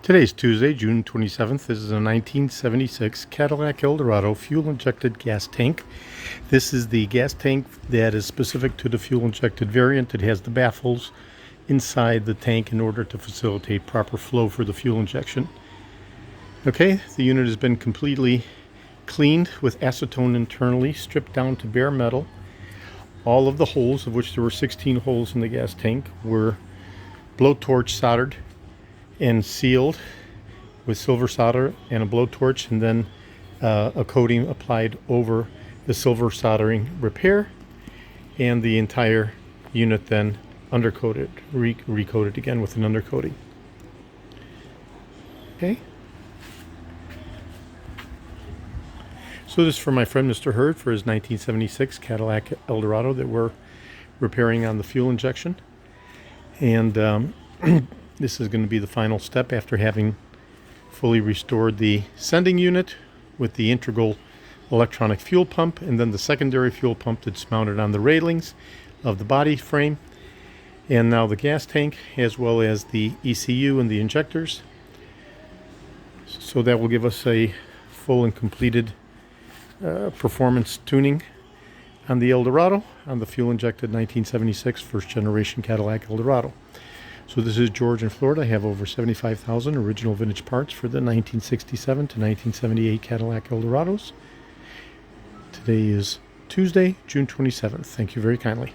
Today's Tuesday, June 27th. This is a 1976 Cadillac Eldorado fuel-injected gas tank. This is the gas tank that is specific to the fuel-injected variant. It has the baffles inside the tank in order to facilitate proper flow for the fuel injection. Okay, the unit has been completely cleaned with acetone internally, stripped down to bare metal. All of the holes, of which there were 16 holes in the gas tank, were blowtorch soldered and sealed with silver solder and a blowtorch, and then a coating applied over the silver soldering repair, and the entire unit then undercoated, recoated again with an undercoating. Okay. So this is for my friend Mr. Hurd for his 1976 Cadillac Eldorado that we're repairing on the fuel injection. And this is going to be the final step after having fully restored the sending unit with the integral electronic fuel pump, and then the secondary fuel pump that's mounted on the railings of the body frame, and now the gas tank, as well as the ECU and the injectors. So that will give us a full and completed performance tuning on the Eldorado, on the fuel-injected 1976 first-generation Cadillac Eldorado. So this is George in Florida. I have over 75,000 original vintage parts for the 1967 to 1978 Cadillac Eldorados. Today is Tuesday, June 27th. Thank you very kindly.